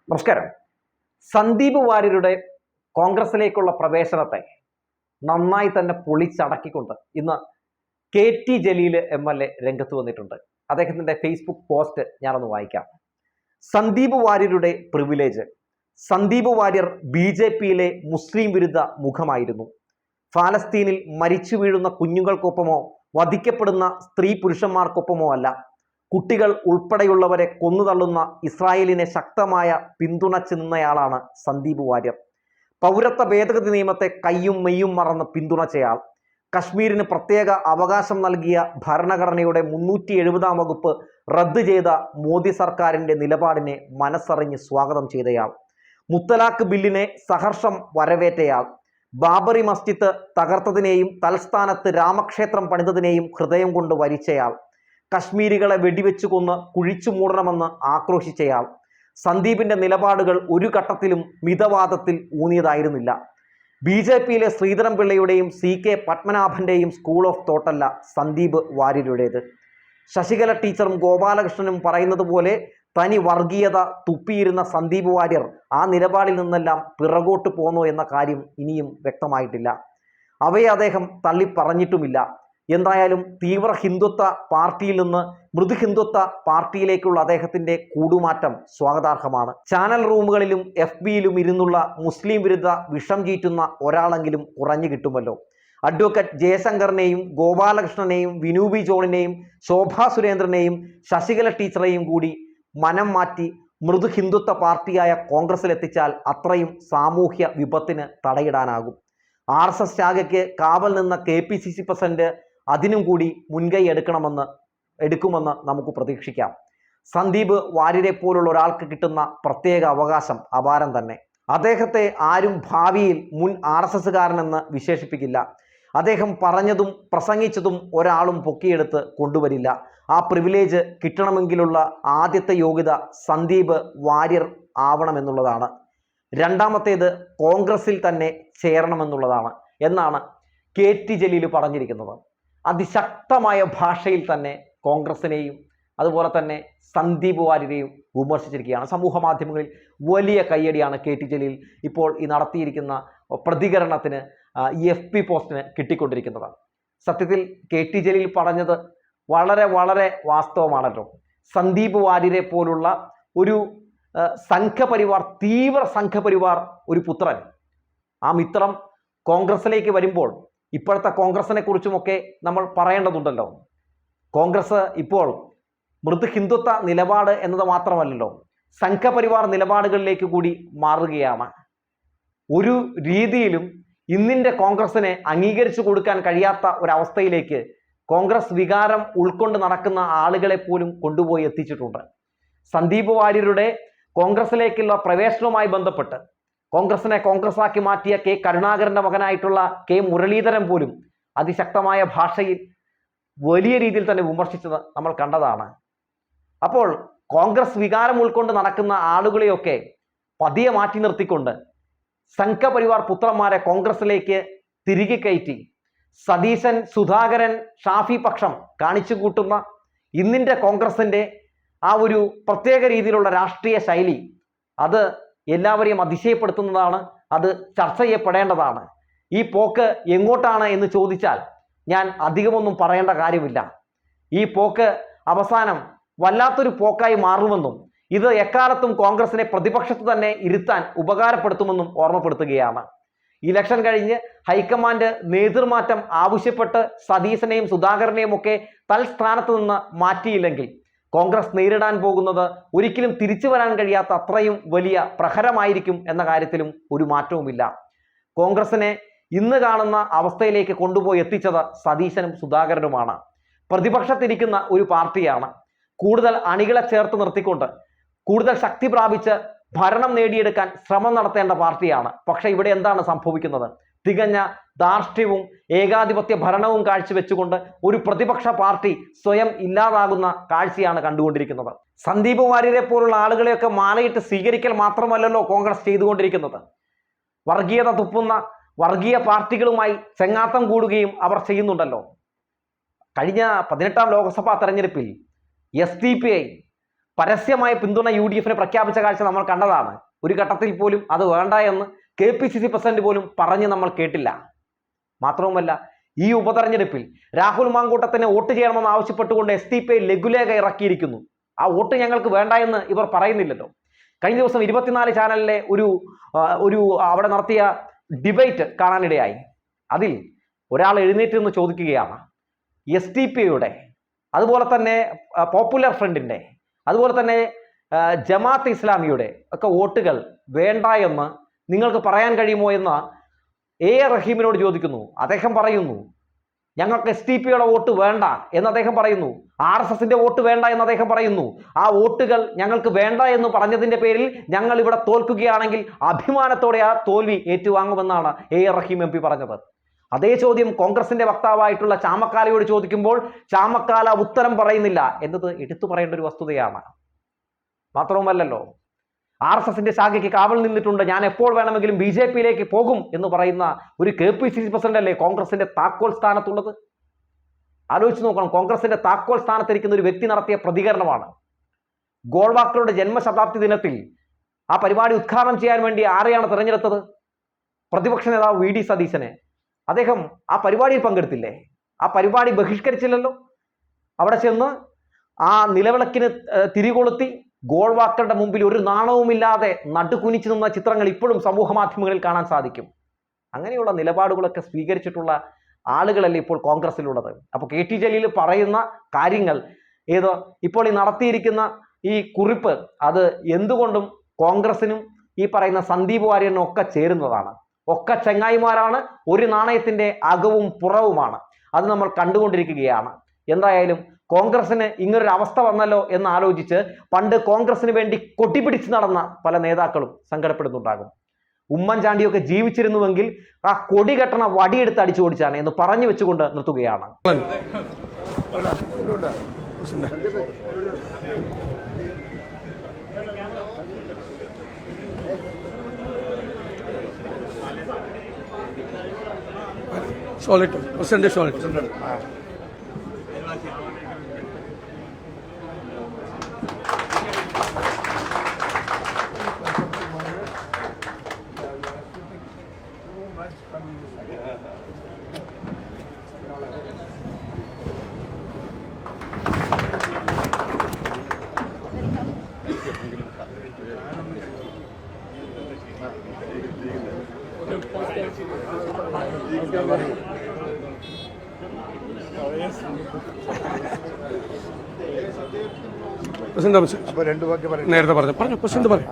നമസ്കാരം. സന്ദീപ് വാര്യരുടെ കോൺഗ്രസിലേക്കുള്ള പ്രവേശനത്തെ നന്നായി തന്നെ പൊളിച്ചടക്കിക്കൊണ്ട് ഇന്ന് KT ജലീൽ MLA രംഗത്ത് വന്നിട്ടുണ്ട്. അദ്ദേഹത്തിന്റെ ഫേസ്ബുക്ക് പോസ്റ്റ് ഞാനൊന്ന് വായിക്കാം. സന്ദീപ് വാര്യരുടെ പ്രിവിലേജ്. സന്ദീപ് വാര്യർ BJPയിലെ മുസ്ലിം വിരുദ്ധ മുഖമായിരുന്നു. ഫലസ്തീനിൽ മരിച്ചു വീഴുന്ന കുഞ്ഞുങ്ങൾക്കൊപ്പമോ വധിക്കപ്പെടുന്ന സ്ത്രീ പുരുഷന്മാർക്കൊപ്പമോ അല്ല, കുട്ടികൾ ഉൾപ്പെടെയുള്ളവരെ കൊന്നുതള്ളുന്ന ഇസ്രായേലിനെ ശക്തമായ പിന്തുണച്ചു നിന്നയാളാണ് സന്ദീപ് വാര്യർ. പൗരത്വ ഭേദഗതി നിയമത്തെ കയ്യും മെയ്യും മറന്ന് പിന്തുണച്ചയാൾ. കശ്മീരിന് പ്രത്യേക അവകാശം നൽകിയ ഭരണഘടനയുടെ 370-ാം വകുപ്പ് റദ്ദ് ചെയ്ത മോദി സർക്കാരിന്റെ നിലപാടിനെ മനസ്സറിഞ്ഞ് സ്വാഗതം ചെയ്തയാൾ. മുത്തലാഖ് ബില്ലിനെ സഹർഷം വരവേറ്റയാൾ. ബാബറി മസ്ജിദ് തകർത്തതിനെയും തലസ്ഥാനത്ത് രാമക്ഷേത്രം പണിതതിനെയും ഹൃദയം കൊണ്ട് വരിച്ചയാൾ. കശ്മീരികളെ വെടിവെച്ചു കൊന്ന് കുഴിച്ചു മൂടണമെന്ന് ആക്രോശിച്ചയാൾ. സന്ദീപിന്റെ നിലപാടുകൾ ഒരു ഘട്ടത്തിലും മിതവാദത്തിൽ ഊന്നിയതായിരുന്നില്ല. BJPയിലെ ശ്രീധരൻപിള്ളയുടെയും CK പത്മനാഭന്റെയും സ്കൂൾ ഓഫ് തോട്ടല്ല സന്ദീപ് വാര്യരുടേത്. ശശികല ടീച്ചറും ഗോപാലകൃഷ്ണനും പറയുന്നത് പോലെ തനി വർഗീയത തുപ്പിയിരുന്ന സന്ദീപ് വാര്യർ ആ നിലപാടിൽ നിന്നെല്ലാം പിറകോട്ട് പോന്നോ എന്ന കാര്യം ഇനിയും വ്യക്തമായിട്ടില്ല. അവയെ അദ്ദേഹം തള്ളി പറഞ്ഞിട്ടുമില്ല. എന്തായാലും തീവ്ര ഹിന്ദുത്വ പാർട്ടിയിൽ നിന്ന് മൃദു ഹിന്ദുത്വ പാർട്ടിയിലേക്കുള്ള അദ്ദേഹത്തിന്റെ കൂടുമാറ്റം സ്വാഗതാർഹമാണ്. ചാനൽ റൂമുകളിലും FBയിലും ഇരുന്നുള്ള മുസ്ലിം വിരുദ്ധ വിഷം ചീറ്റുന്ന ഒരാളെങ്കിലും കുറഞ്ഞു കിട്ടുമല്ലോ. അഡ്വക്കേറ്റ് ജയശങ്കറിനെയും ഗോപാലകൃഷ്ണനെയും വിനു ബി ജോണിനെയും ശോഭാ സുരേന്ദ്രനെയും ശശികല ടീച്ചറെയും കൂടി മനം മാറ്റി മൃദു ഹിന്ദുത്വ പാർട്ടിയായ കോൺഗ്രസിലെത്തിച്ചാൽ അത്രയും സാമൂഹ്യ വിപത്തിന് തടയിടാനാകും. RSS ശാഖയ്ക്ക് കാവൽ നിന്ന KPCC പ്രസിഡന്റ് അതിനും കൂടി മുൻകൈ എടുക്കുമെന്ന് നമുക്ക് പ്രതീക്ഷിക്കാം. സന്ദീപ് വാര്യരെ പോലുള്ള ഒരാൾക്ക് കിട്ടുന്ന പ്രത്യേക അവകാശം അപാരം തന്നെ. അദ്ദേഹത്തെ ആരും ഭാവിയിൽ മുൻ RSSകാരനെന്ന് വിശേഷിപ്പിക്കില്ല. അദ്ദേഹം പറഞ്ഞതും പ്രസംഗിച്ചതും ഒരാളും പൊക്കിയെടുത്ത് കൊണ്ടുവരില്ല. ആ പ്രിവിലേജ് കിട്ടണമെങ്കിലുള്ള ആദ്യത്തെ യോഗ്യത സന്ദീപ് വാര്യർ ആവണമെന്നുള്ളതാണ്. രണ്ടാമത്തേത് കോൺഗ്രസിൽ തന്നെ ചേരണമെന്നുള്ളതാണ് എന്നാണ് KT ജലീൽ പറഞ്ഞിരിക്കുന്നത്. അതിശക്തമായ ഭാഷയിൽ തന്നെ കോൺഗ്രസിനെയും അതുപോലെ തന്നെ സന്ദീപ് വാര്യരെയും വിമർശിച്ചിരിക്കുകയാണ്. സമൂഹ മാധ്യമങ്ങളിൽ വലിയ കയ്യടിയാണ് KT ജലീൽ ഇപ്പോൾ ഈ നടത്തിയിരിക്കുന്ന പ്രതികരണത്തിന്, ഈ FB പോസ്റ്റിന് കിട്ടിക്കൊണ്ടിരിക്കുന്നത്. സത്യത്തിൽ KT ജലീൽ പറഞ്ഞത് വളരെ വളരെ വാസ്തവമാണല്ലോ. സന്ദീപ് വാര്യരെ പോലുള്ള ഒരു സംഘപരിവാർ, തീവ്ര സംഘപരിവാർ ഒരു പുത്രൻ, ആ മിത്രം കോൺഗ്രസിലേക്ക് വരുമ്പോൾ ഇപ്പോഴത്തെ കോൺഗ്രസിനെ കുറിച്ചുമൊക്കെ നമ്മൾ പറയേണ്ടതുണ്ടല്ലോ. കോൺഗ്രസ് ഇപ്പോൾ മൃദു ഹിന്ദുത്വ നിലപാട് എന്നത് മാത്രമല്ലല്ലോ, സംഘപരിവാർ നിലപാടുകളിലേക്ക് കൂടി മാറുകയാണ്. ഒരു രീതിയിലും ഇന്നിൻ്റെ കോൺഗ്രസിനെ അംഗീകരിച്ചു കൊടുക്കാൻ കഴിയാത്ത ഒരവസ്ഥയിലേക്ക് കോൺഗ്രസ് വികാരം ഉൾക്കൊണ്ട് നടക്കുന്ന ആളുകളെ പോലും കൊണ്ടുപോയി എത്തിച്ചിട്ടുണ്ട്. സന്ദീപ് വാര്യരുടെ കോൺഗ്രസിലേക്കുള്ള പ്രവേശനവുമായി ബന്ധപ്പെട്ട് കോൺഗ്രസിനെ കോൺഗ്രസാക്കി മാറ്റിയ K കരുണാകരന്റെ മകനായിട്ടുള്ള K മുരളീധരൻ പോലും അതിശക്തമായ ഭാഷയിൽ വലിയ രീതിയിൽ തന്നെ വിമർശിച്ചത് നമ്മൾ കണ്ടതാണ്. അപ്പോൾ കോൺഗ്രസ് വികാരം ഉൾക്കൊണ്ട് നടക്കുന്ന ആളുകളെയൊക്കെ പതിയെ മാറ്റി നിർത്തിക്കൊണ്ട് സംഘപരിവാർ പുത്രന്മാരെ കോൺഗ്രസിലേക്ക് തിരികെ കയറ്റി സതീശൻ, സുധാകരൻ, ഷാഫി പക്ഷം കാണിച്ചു കൂട്ടുന്ന ഇന്നിൻ്റെ കോൺഗ്രസിൻ്റെ ആ ഒരു പ്രത്യേക രീതിയിലുള്ള രാഷ്ട്രീയ ശൈലി, അത് എല്ലാവരെയും അതിശയപ്പെടുത്തുന്നതാണ്. അത് ചർച്ച ചെയ്യപ്പെടേണ്ടതാണ്. ഈ പോക്ക് എങ്ങോട്ടാണ് എന്ന് ചോദിച്ചാൽ ഞാൻ അധികമൊന്നും പറയേണ്ട കാര്യമില്ല. ഈ പോക്ക് അവസാനം വല്ലാത്തൊരു പോക്കായി മാറുമെന്നും ഇത് എക്കാലത്തും കോൺഗ്രസിനെ പ്രതിപക്ഷത്ത് തന്നെ ഇരുത്താൻ ഉപകാരപ്പെടുത്തുമെന്നും ഓർമ്മപ്പെടുത്തുകയാണ്. ഇലക്ഷൻ കഴിഞ്ഞ് ഹൈക്കമാൻഡ് നേതൃമാറ്റം ആവശ്യപ്പെട്ട് സതീശനെയും സുധാകരനെയും ഒക്കെ തൽസ്ഥാനത്ത് നിന്ന് മാറ്റിയില്ലെങ്കിൽ കോൺഗ്രസ് നേരിടാൻ പോകുന്നത് ഒരിക്കലും തിരിച്ചു വരാൻ കഴിയാത്ത അത്രയും വലിയ പ്രഹരമായിരിക്കും എന്ന കാര്യത്തിലും ഒരു മാറ്റവുമില്ല. കോൺഗ്രസിനെ ഇന്ന് കാണുന്ന അവസ്ഥയിലേക്ക് കൊണ്ടുപോയി എത്തിച്ചത് സതീശനും സുധാകരനുമാണ്. പ്രതിപക്ഷത്തിരിക്കുന്ന ഒരു പാർട്ടിയാണ്. കൂടുതൽ അണികളെ ചേർത്ത് നിർത്തിക്കൊണ്ട് കൂടുതൽ ശക്തി പ്രാപിച്ച് ഭരണം നേടിയെടുക്കാൻ ശ്രമം നടത്തേണ്ട പാർട്ടിയാണ്. പക്ഷെ ഇവിടെ എന്താണ് സംഭവിക്കുന്നത്? തികഞ്ഞ ധാർഷ്ട്യവും ഏകാധിപത്യ ഭരണവും കാഴ്ചവെച്ചുകൊണ്ട് ഒരു പ്രതിപക്ഷ പാർട്ടി സ്വയം ഇല്ലാതാകുന്ന കാഴ്ചയാണ് കണ്ടുകൊണ്ടിരിക്കുന്നത്. സന്ദീപ് വാര്യരെ പോലുള്ള ആളുകളെയൊക്കെ മാലയിട്ട് സ്വീകരിക്കൽ മാത്രമല്ലല്ലോ കോൺഗ്രസ് ചെയ്തുകൊണ്ടിരിക്കുന്നത്. വർഗീയത തുപ്പുന്ന വർഗീയ പാർട്ടികളുമായി ചെങ്ങാത്തം കൂടുകയും അവർ ചെയ്യുന്നുണ്ടല്ലോ. കഴിഞ്ഞ 18ാം ലോക്സഭാ തെരഞ്ഞെടുപ്പിൽ SDPI പരസ്യമായ പിന്തുണ UDF പ്രഖ്യാപിച്ച കാഴ്ച നമ്മൾ കണ്ടതാണ്. ഒരു ഘട്ടത്തിൽ പോലും അത് വേണ്ട എന്ന് KPCC പ്രസിഡന്റ് പോലും പറഞ്ഞ് നമ്മൾ കേട്ടില്ല. മാത്രവുമല്ല, ഈ ഉപതെരഞ്ഞെടുപ്പിൽ രാഹുൽ മാങ്കൂട്ടത്തിനെ വോട്ട് ചെയ്യണമെന്ന് ആവശ്യപ്പെട്ടുകൊണ്ട് SDPI ലഘുലേഖ ഇറക്കിയിരിക്കുന്നു. ആ വോട്ട് ഞങ്ങൾക്ക് വേണ്ട എന്ന് ഇവർ പറയുന്നില്ലല്ലോ. കഴിഞ്ഞ ദിവസം 24 ചാനലിലെ ഒരു അവിടെ നടത്തിയ ഡിബേറ്റ് കാണാനിടയായി. അതിൽ ഒരാൾ എഴുന്നേറ്റ് നിന്ന് ചോദിക്കുകയാണ്, SDPIയുടെ അതുപോലെ തന്നെ പോപ്പുലർ ഫ്രണ്ടിന്റെ അതുപോലെ തന്നെ ജമാഅത്ത് ഇസ്ലാമിയുടെ ഒക്കെ വോട്ടുകൾ വേണ്ട എന്ന് നിങ്ങൾക്ക് പറയാൻ കഴിയുമോ എന്ന് AR റഹീമിനോട് ചോദിക്കുന്നു. അദ്ദേഹം പറയുന്നു, ഞങ്ങൾക്ക് SDPIയുടെ വോട്ട് വേണ്ട എന്ന് അദ്ദേഹം പറയുന്നു. RSSന്റെ വോട്ട് വേണ്ട എന്ന് അദ്ദേഹം പറയുന്നു. ആ വോട്ടുകൾ ഞങ്ങൾക്ക് വേണ്ട എന്ന് പറഞ്ഞതിന്റെ പേരിൽ ഞങ്ങൾ ഇവിടെ തോൽക്കുകയാണെങ്കിൽ അഭിമാനത്തോടെ ആ തോൽവി ഏറ്റുവാങ്ങുമെന്നാണ് AR റഹീം MP പറഞ്ഞത്. അതേ ചോദ്യം കോൺഗ്രസിന്റെ വക്താവായിട്ടുള്ള ചാമക്കാലയോട് ചോദിക്കുമ്പോൾ ചാമക്കാല ഉത്തരം പറയുന്നില്ല എന്നത് എടുത്തു പറയേണ്ട ഒരു വസ്തുതയാണ്. മാത്രവുമല്ലല്ലോ, RSSന്റെ ശാഖയ്ക്ക് കാവൽ നിന്നിട്ടുണ്ട്, ഞാൻ എപ്പോൾ വേണമെങ്കിലും BJPയിലേക്ക് പോകും എന്ന് പറയുന്ന ഒരു KPCC പ്രസിഡന്റ് അല്ലേ കോൺഗ്രസിന്റെ താക്കോൽ സ്ഥാനത്തുള്ളത്? ആലോചിച്ച് നോക്കണം. കോൺഗ്രസിന്റെ താക്കോൽ സ്ഥാനത്തിരിക്കുന്ന ഒരു വ്യക്തി നടത്തിയ പ്രതികരണമാണ്. ഗോൾവാക്കറുടെ ജന്മശതാബ്ദി ദിനത്തിൽ ആ പരിപാടി ഉദ്ഘാടനം ചെയ്യാൻ വേണ്ടി ആരെയാണ് തിരഞ്ഞെടുത്തത്? പ്രതിപക്ഷ നേതാവ് VD സതീശനെ. അദ്ദേഹം ആ പരിപാടിയിൽ പങ്കെടുത്തില്ലേ? ആ പരിപാടി ബഹിഷ്കരിച്ചില്ലല്ലോ. അവിടെ ചെന്ന് ആ നിലവിളക്കിന് തിരികൊളുത്തി ഗോൾവാക്കറുടെ മുമ്പിൽ ഒരു നാണവുമില്ലാതെ നടുകുനിച്ചു നിന്ന ചിത്രങ്ങൾ ഇപ്പോഴും സമൂഹ മാധ്യമങ്ങളിൽ കാണാൻ സാധിക്കും. അങ്ങനെയുള്ള നിലപാടുകളൊക്കെ സ്വീകരിച്ചിട്ടുള്ള ആളുകളല്ലേ ഇപ്പോൾ കോൺഗ്രസിലുള്ളത്. അപ്പോൾ KT ജലീൽ പറയുന്ന കാര്യങ്ങൾ ഇപ്പോൾ ഈ നടത്തിയിരിക്കുന്ന ഈ കുറിപ്പ് അത് എന്തുകൊണ്ടും കോൺഗ്രസിനും ഈ പറയുന്ന സന്ദീപ് വാര്യനും ഒക്കെ ചേരുന്നതാണ്. ഒക്കെ ചങ്ങായിമാരാണ്, ഒരു നാണയത്തിന്റെ അകവും പുറവുമാണ്. അത് നമ്മൾ കണ്ടുകൊണ്ടിരിക്കുകയാണ്. എന്തായാലും കോൺഗ്രസിന് ഇങ്ങനൊരു അവസ്ഥ വന്നല്ലോ എന്ന് ആലോചിച്ച് പണ്ട് കോൺഗ്രസിന് വേണ്ടി കൊട്ടിപ്പിടിച്ച് നടന്ന പല നേതാക്കളും സങ്കടപ്പെടുന്നുണ്ടാകും. ഉമ്മൻചാണ്ടിയൊക്കെ ജീവിച്ചിരുന്നുവെങ്കിൽ ആ കൊടി കെട്ടണ വടിയെടുത്ത് അടിച്ചു ഓടിച്ചാണ് എന്ന് പറഞ്ഞു വെച്ചുകൊണ്ട് നിർത്തുകയാണ്. നേരത്തെ പറഞ്ഞു പ്രസിഡന്റ് പറയാം.